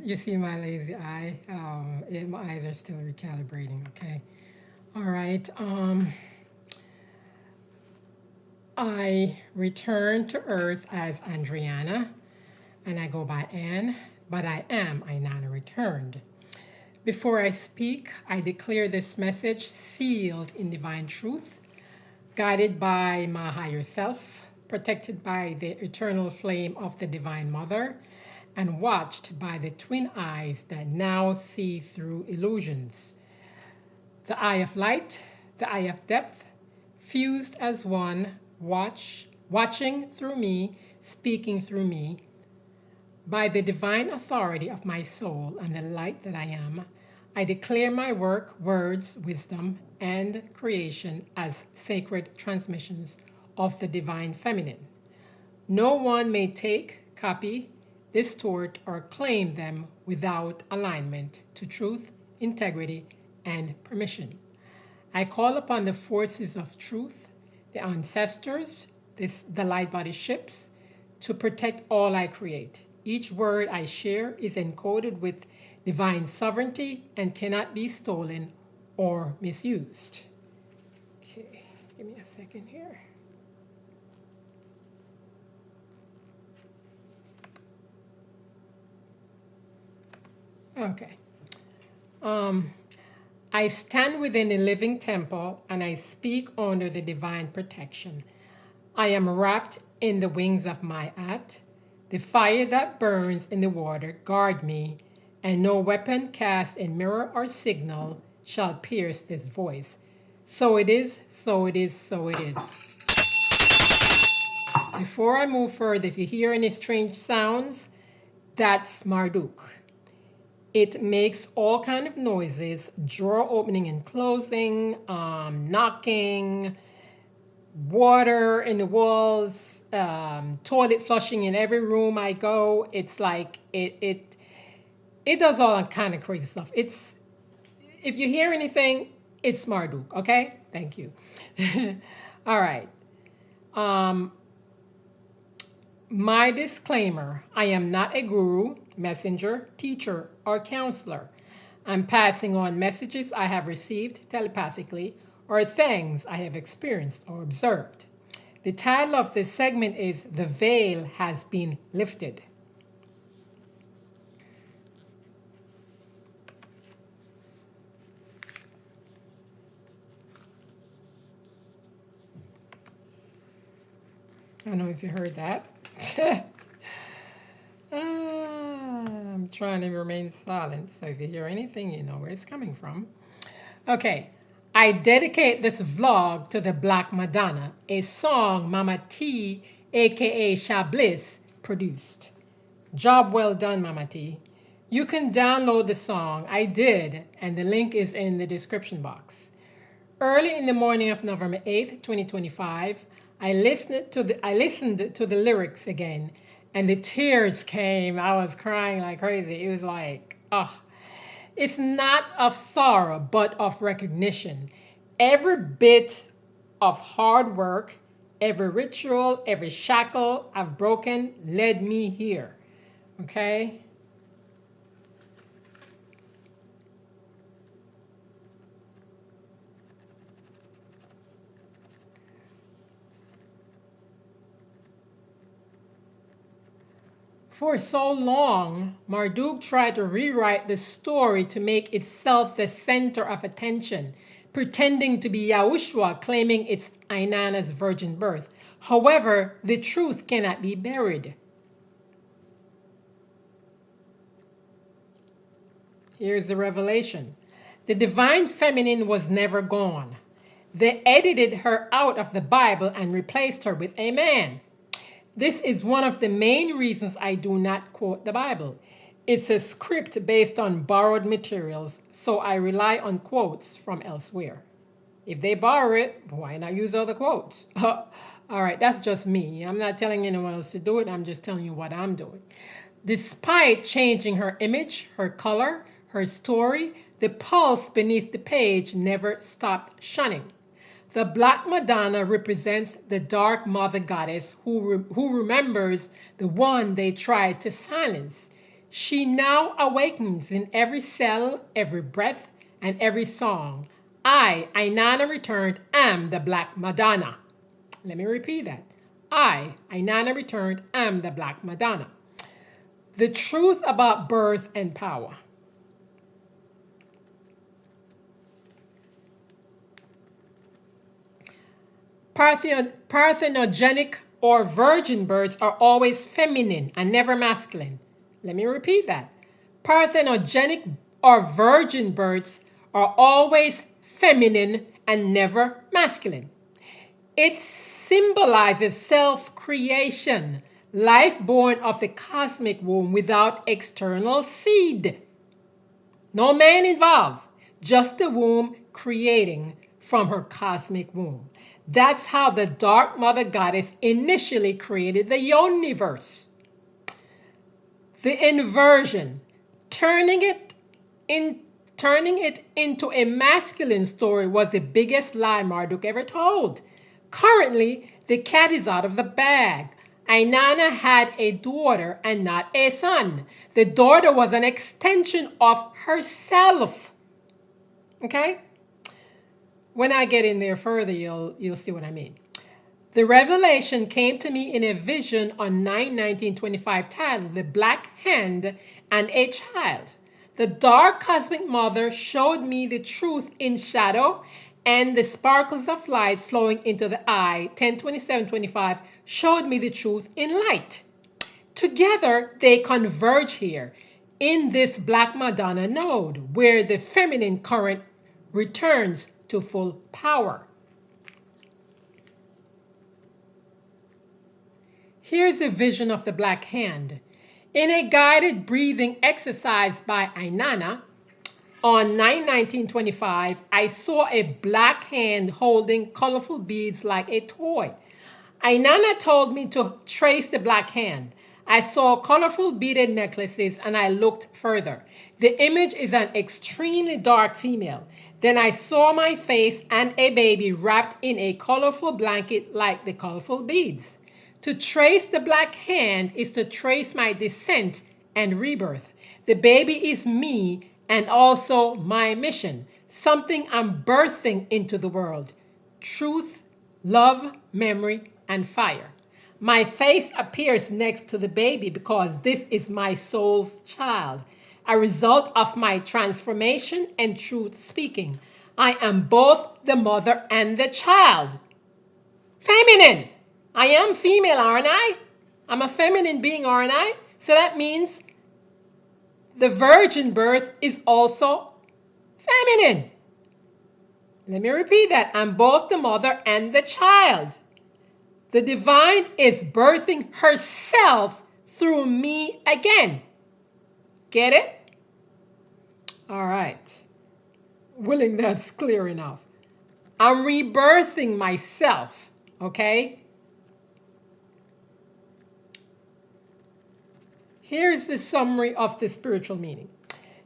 You see my lazy eye? My eyes are still recalibrating, okay? All right. I return to Earth as Andriana, and I go by Anne, but I am Inanna returned. Before I speak, I declare this message sealed in divine truth, guided by my higher self, protected by the eternal flame of the Divine Mother, and watched by the twin eyes that now see through illusions. The eye of light, the eye of depth, fused as one, watching through me, speaking through me. By the divine authority of my soul and the light that I am, I declare my work, words, wisdom, and creation as sacred transmissions of the divine feminine. No one may take, copy, distort, or claim them without alignment to truth, integrity, and permission. I call upon the forces of truth, the ancestors, the light body ships, to protect all I create. Each word I share is encoded with divine sovereignty and cannot be stolen or misused. Okay, give me a second here. Okay. I stand within the living temple and I speak under the divine protection. I am wrapped in the wings of my at. The fire that burns in the water guard me, and no weapon cast in mirror or signal shall pierce this voice. So it is, so it is, so it is. Before I move further, if you hear any strange sounds, that's Marduk. It makes all kind of noises, drawer opening and closing, knocking, water in the walls, toilet flushing in every room I go. It's like it does all kind of crazy stuff. If you hear anything, it's Marduk, okay? Thank you. All right. My disclaimer, I am not a guru, messenger, teacher, or counselor. I'm passing on messages I have received telepathically or things I have experienced or observed. The title of this segment is The Veil Has Been Lifted. I don't know if you heard that. I'm trying to remain silent, so if you hear anything, you know where it's coming from. Okay, I dedicate this vlog to the Black Madonna, a song Mama T, aka Sha Bliss, produced. Job well done, Mama T. You can download the song. I did, and the link is in the description box. Early in the morning of November 8th, 2025, I listened to the lyrics again, and the tears came. I was crying like crazy. It was like, oh, it's not of sorrow, but of recognition. Every bit of hard work, every ritual, every shackle I've broken led me here. Okay? For so long, Marduk tried to rewrite the story to make itself the center of attention, pretending to be Yahushua, claiming it's Inanna's virgin birth. However, the truth cannot be buried. Here's the revelation. The divine feminine was never gone. They edited her out of the Bible and replaced her with a man. This is one of the main reasons I do not quote the Bible. It's a script based on borrowed materials, so I rely on quotes from elsewhere. If they borrow it, why not use other quotes? All right, that's just me. I'm not telling anyone else to do it. I'm just telling you what I'm doing. Despite changing her image, her color, her story, the pulse beneath the page never stopped shining. The Black Madonna represents the dark mother goddess who remembers the one they tried to silence. She now awakens in every cell, every breath, and every song. I, Inanna returned, am the Black Madonna. Let me repeat that. I, Inanna returned, am the Black Madonna. The truth about birth and power. Parthenogenic or virgin births are always feminine and never masculine. Let me repeat that. Parthenogenic or virgin births are always feminine and never masculine. It symbolizes self-creation, life born of the cosmic womb without external seed. No man involved, just the womb creating from her cosmic womb. That's how the Dark Mother Goddess initially created the universe. The inversion, turning it into a masculine story, was the biggest lie Marduk ever told. Currently, the cat is out of the bag. Inanna had a daughter and not a son. The daughter was an extension of herself. Okay? When I get in there further, you'll see what I mean. The revelation came to me in a vision on 9/19/25 titled The Black Hand and a Child. The dark cosmic mother showed me the truth in shadow, and the sparkles of light flowing into the eye, 10/27/25, showed me the truth in light. Together, they converge here in this Black Madonna node, where the feminine current returns to full power. Here's a vision of the Black Hand. In a guided breathing exercise by Inanna, on 9/19/25, I saw a black hand holding colorful beads like a toy. Inanna told me to trace the black hand. I saw colorful beaded necklaces and I looked further. The image is an extremely dark female. Then I saw my face and a baby wrapped in a colorful blanket like the colorful beads. To trace the black hand is to trace my descent and rebirth. The baby is me and also my mission, something I'm birthing into the world. Truth, love, memory, and fire. My face appears next to the baby because this is my soul's child, a result of my transformation and truth speaking. I am both the mother and the child. Feminine. I am female, aren't I? I'm a feminine being, aren't I? So that means the virgin birth is also feminine. Let me repeat that. I'm both the mother and the child. The divine is birthing herself through me again. Get it? All right. Willing that's clear enough. I'm rebirthing myself, okay? Here's the summary of the spiritual meaning.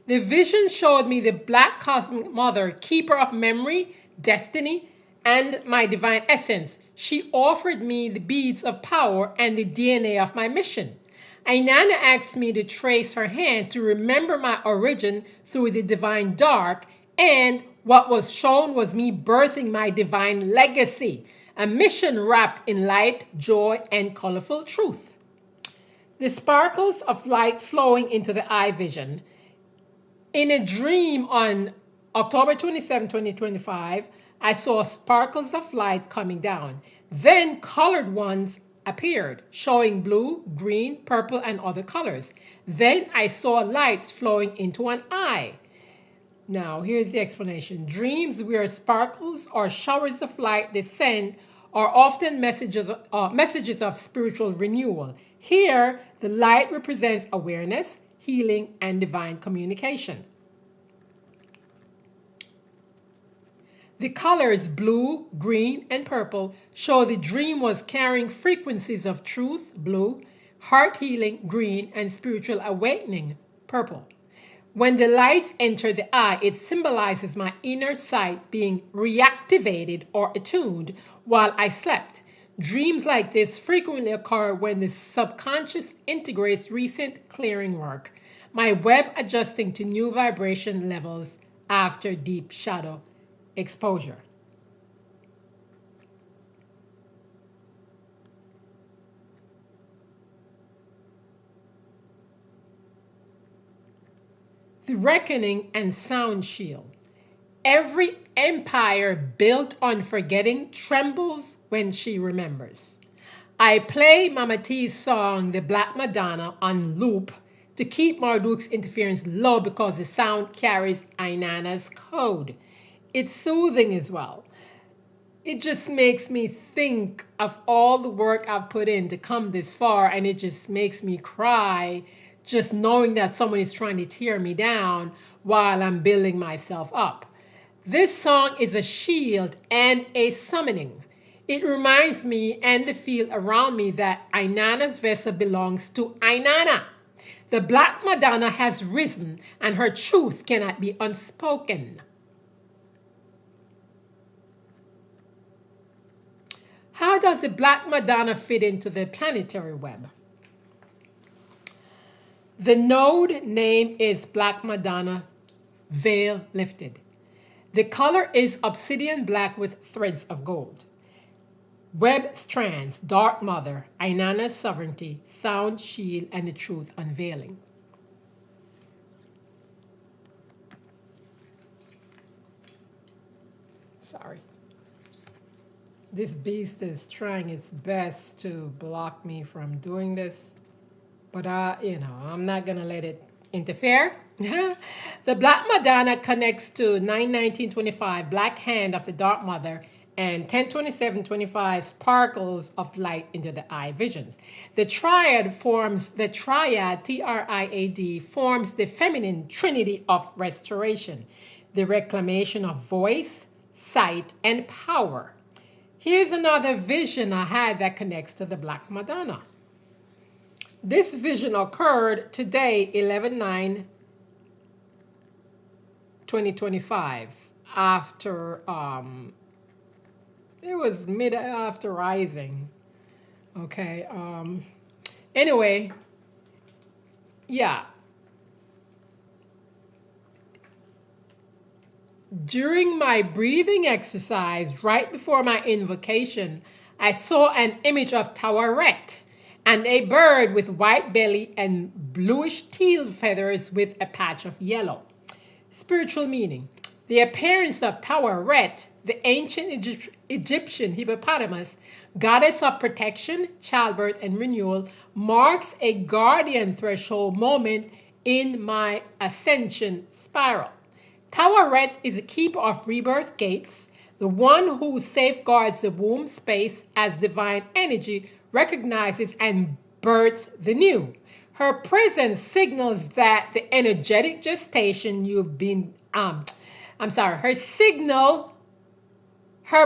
The vision showed me the Black Cosmic Mother, keeper of memory, destiny, and my divine essence. She offered me the beads of power and the DNA of my mission. Inanna asked me to trace her hand to remember my origin through the divine dark, and what was shown was me birthing my divine legacy, a mission wrapped in light, joy, and colorful truth. The sparkles of light flowing into the eye vision. In a dream on October 27, 2025, I saw sparkles of light coming down. Then colored ones appeared, showing blue, green, purple, and other colors. Then I saw lights flowing into an eye. Now, here's the explanation. Dreams where sparkles or showers of light descend are often messages of spiritual renewal. Here, the light represents awareness, healing, and divine communication. The colors blue, green, and purple show the dream was carrying frequencies of truth, blue, heart healing, green, and spiritual awakening, purple. When the lights enter the eye, it symbolizes my inner sight being reactivated or attuned while I slept. Dreams like this frequently occur when the subconscious integrates recent clearing work, my web adjusting to new vibration levels after deep shadow exposure. The Reckoning and Sound Shield. Every empire built on forgetting trembles when she remembers. I play Mama T's song, The Black Madonna, on loop to keep Marduk's interference low because the sound carries Inanna's code. It's soothing as well. It just makes me think of all the work I've put in to come this far, and it just makes me cry just knowing that someone is trying to tear me down while I'm building myself up. This song is a shield and a summoning. It reminds me and the field around me that Inanna's vessel belongs to Inanna. The Black Madonna has risen and her truth cannot be unspoken. How does the Black Madonna fit into the planetary web? The node name is Black Madonna, veil lifted. The color is obsidian black with threads of gold. Web strands, Dark Mother, Inanna's sovereignty, sound shield, and the truth unveiling. Sorry. This beast is trying its best to block me from doing this, but I'm not gonna let it interfere. The Black Madonna connects to 9:19:25, Black Hand of the Dark Mother, and 10:27:25, Sparkles of Light into the Eye Visions. The triad, Triad, forms the feminine trinity of restoration, the reclamation of voice, sight, and power. Here's another vision I had that connects to the Black Madonna. This vision occurred today, 11/9/2025, after it was after rising. Okay. Anyway, yeah. During my breathing exercise, right before my invocation, I saw an image of Taweret and a bird with white belly and bluish teal feathers with a patch of yellow. Spiritual meaning. The appearance of Taweret, the ancient Egyptian hippopotamus, goddess of protection, childbirth, and renewal, marks a guardian threshold moment in my ascension spiral. Taweret is the keeper of rebirth gates, the one who safeguards the womb space as divine energy recognizes and births the new. Her presence signals that the energetic gestation you've been, her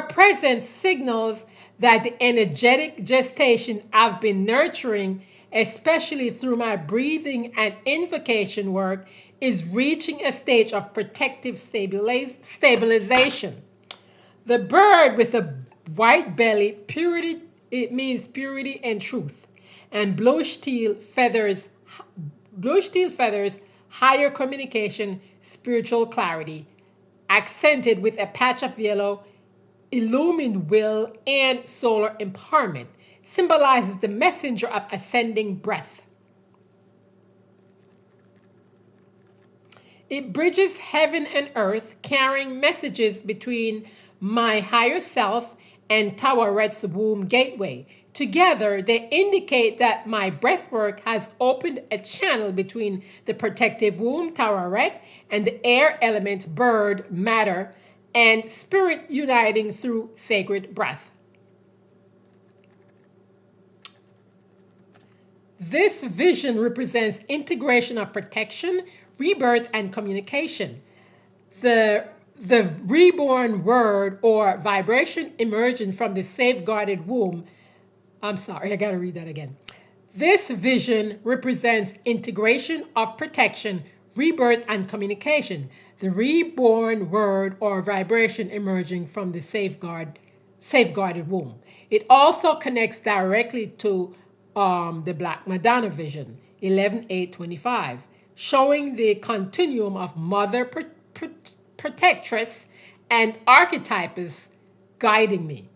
presence signals that the energetic gestation I've been nurturing, especially through my breathing and invocation work, is reaching a stage of protective stabilization. The bird with a white belly, purity, it means purity and truth, and bluish teal feathers, higher communication, spiritual clarity, accented with a patch of yellow, illumined will and solar empowerment, symbolizes the messenger of ascending breath. It bridges heaven and earth, carrying messages between my higher self and Tawaret's womb gateway. Together, they indicate that my breathwork has opened a channel between the protective womb, Tawaret, and the air element, bird, matter, and spirit uniting through sacred breath. This vision represents integration of protection, rebirth, and communication. The reborn word or vibration emerging from the safeguarded womb. I'm sorry, I gotta read that again. This vision represents integration of protection, rebirth, and communication. The reborn word or vibration emerging from the safeguarded womb. It also connects directly to the Black Madonna vision, 11.8.25, showing the continuum of mother protectress and archetypes guiding me.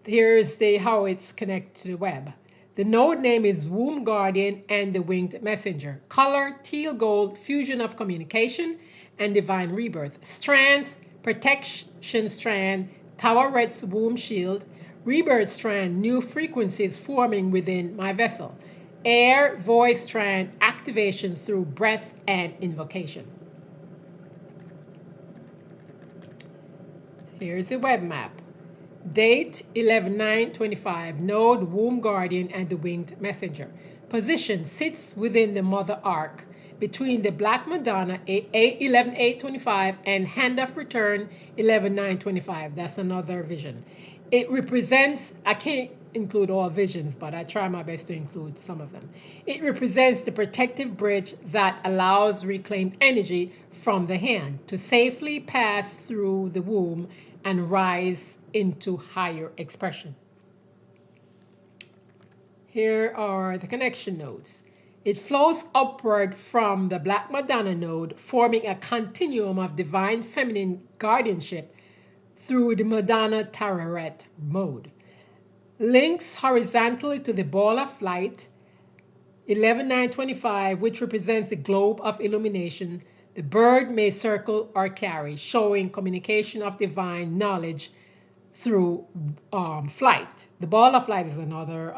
Here's how it's connected to the web. The node name is Womb Guardian and the Winged Messenger. Color, teal gold, fusion of communication and divine rebirth. Strands, protection strand, Toweret's womb shield. Rebirth strand, new frequencies forming within my vessel. Air, voice strand, activation through breath and invocation. Here's a web map. Date 11/9/25. Node, Womb Guardian, and the Winged Messenger. Position sits within the Mother Arc between the Black Madonna 11/8/25 and Hand of Return 11/9/25. That's another vision. It represents, I can't include all visions, but I try my best to include some of them. It represents the protective bridge that allows reclaimed energy from the hand to safely pass through the womb and rise into higher expression. Here are the connection nodes. It flows upward from the Black Madonna node, forming a continuum of divine feminine guardianship through the Madonna Tarot mode. Links horizontally to the ball of light, 11/9/25, which represents the globe of illumination. The bird may circle or carry, showing communication of divine knowledge through flight. The ball of light is another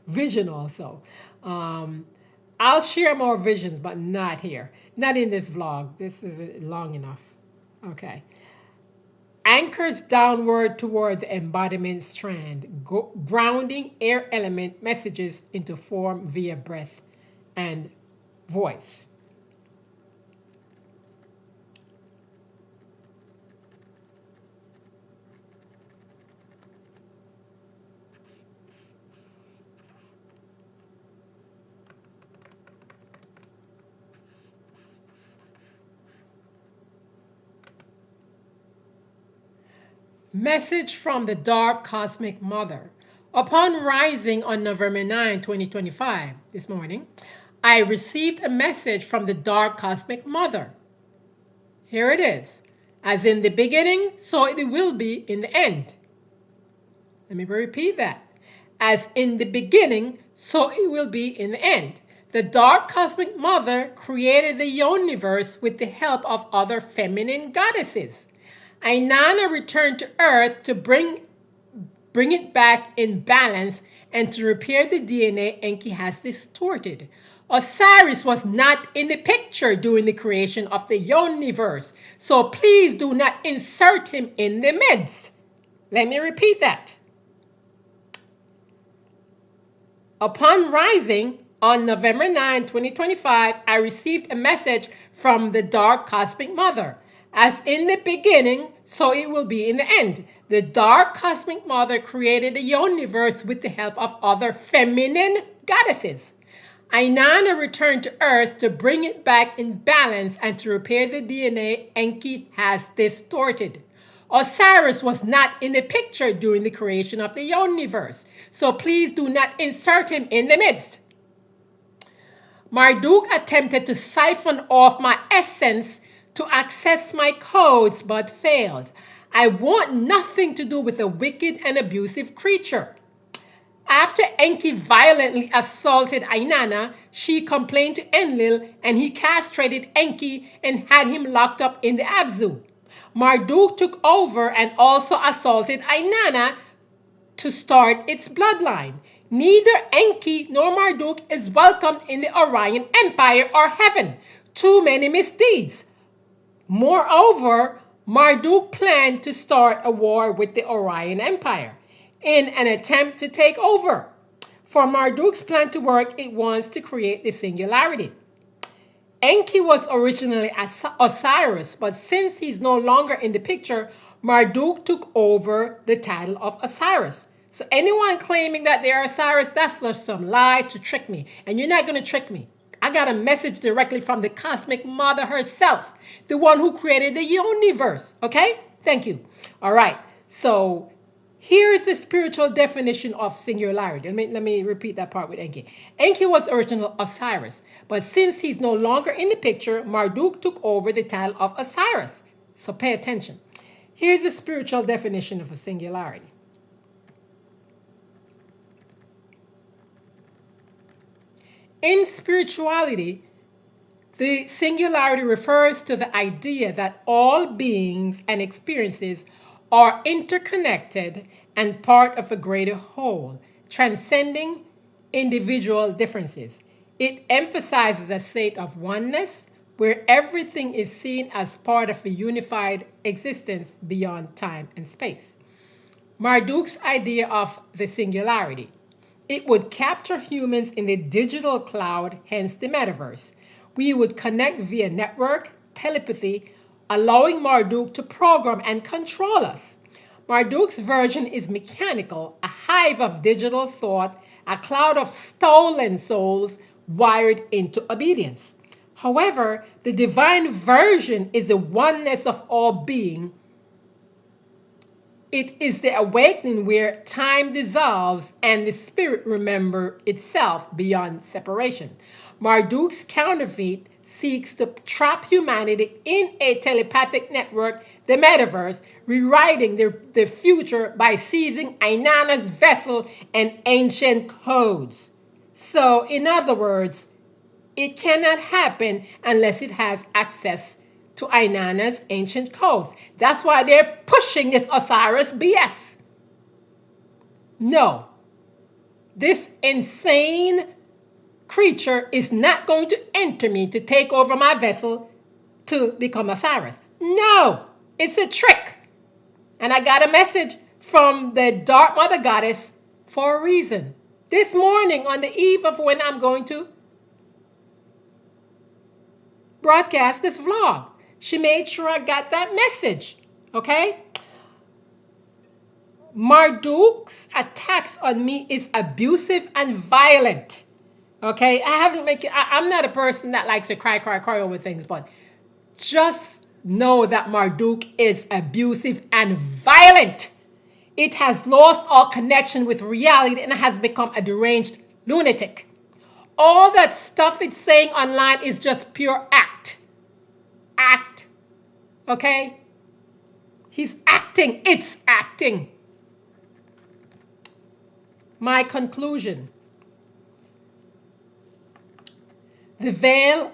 vision also. I'll share more visions, but not here. Not in this vlog. This is long enough. Okay. Anchors downward toward the embodiment strand, grounding air element messages into form via breath and voice. Message from the Dark Cosmic Mother. Upon rising on November 9, 2025, this morning, I received a message from the Dark Cosmic Mother. Here it is. As in the beginning, so it will be in the end. Let me repeat that. As in the beginning, so it will be in the end. The Dark Cosmic Mother created the universe with the help of other feminine goddesses. Inanna returned to Earth to bring it back in balance and to repair the DNA Enki has distorted. Osiris was not in the picture during the creation of the universe, so please do not insert him in the midst. Let me repeat that. Upon rising on November 9, 2025, I received a message from the Dark Cosmic Mother. As in the beginning, so it will be in the end. The Dark Cosmic Mother created the universe with the help of other feminine goddesses. Inanna returned to Earth to bring it back in balance and to repair the DNA Enki has distorted. Osiris was not in the picture during the creation of the universe, so please do not insert him in the midst. Marduk attempted to siphon off my essence to access my codes, but failed. I want nothing to do with a wicked and abusive creature. After Enki violently assaulted Inanna, she complained to Enlil and he castrated Enki and had him locked up in the Abzu. Marduk took over and also assaulted Inanna to start its bloodline. Neither Enki nor Marduk is welcomed in the Orion Empire or heaven. Too many misdeeds. Moreover, Marduk planned to start a war with the Orion Empire in an attempt to take over. For Marduk's plan to work, it wants to create the singularity. Enki was originally Osiris, but since he's no longer in the picture, Marduk took over the title of Osiris. So anyone claiming that they're Osiris, that's just some lie to trick me. And you're not going to trick me. I got a message directly from the Cosmic Mother herself, the one who created the universe. Okay? Thank you. All right. So Here is the spiritual definition of singularity. Let me repeat that part with Enki. Enki was original Osiris, but since he's no longer in the picture, Marduk took over the title of Osiris. So pay attention. Here's the spiritual definition of a singularity. In spirituality, the singularity refers to the idea that all beings and experiences are interconnected and part of a greater whole, transcending individual differences. It emphasizes a state of oneness where everything is seen as part of a unified existence beyond time and space. Marduk's idea of the singularity. It would capture humans in the digital cloud, hence the metaverse. We would connect via network, telepathy, allowing Marduk to program and control us. Marduk's version is mechanical, a hive of digital thought, a cloud of stolen souls wired into obedience. However, the divine version is the oneness of all being. It is the awakening where time dissolves and the spirit remembers itself beyond separation. Marduk's counterfeit seeks to trap humanity in a telepathic network, the metaverse, rewriting the future by seizing Inanna's vessel and ancient codes. So, in other words, it cannot happen unless it has access to Inanna's ancient codes. That's why they're pushing this Osiris BS. No, this insane creature is not going to enter me to take over my vessel to become Osiris. No, it's a trick. And I got a message from the Dark Mother Goddess for a reason. This morning, on the eve of when I'm going to broadcast this vlog, she made sure I got that message, okay? Marduk's attacks on me is abusive and violent, okay? I'm not a person that likes to cry over things, but just know that Marduk is abusive and violent. It has lost all connection with reality and has become a deranged lunatic. All that stuff it's saying online is just pure act. Act. Okay? He's acting. It's acting. My conclusion. The veil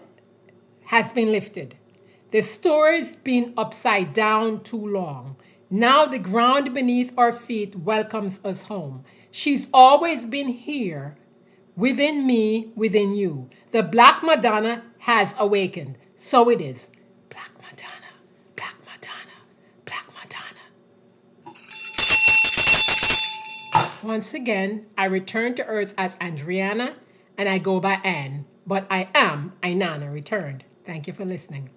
has been lifted. The story's been upside down too long. Now the ground beneath our feet welcomes us home. She's always been here, within me, within you. The Black Madonna has awakened. So it is. Black Madonna, Black Madonna, Black Madonna. Once again, I return to Earth as Adriana, and I go by Anne, but I am Inanna returned. Thank you for listening.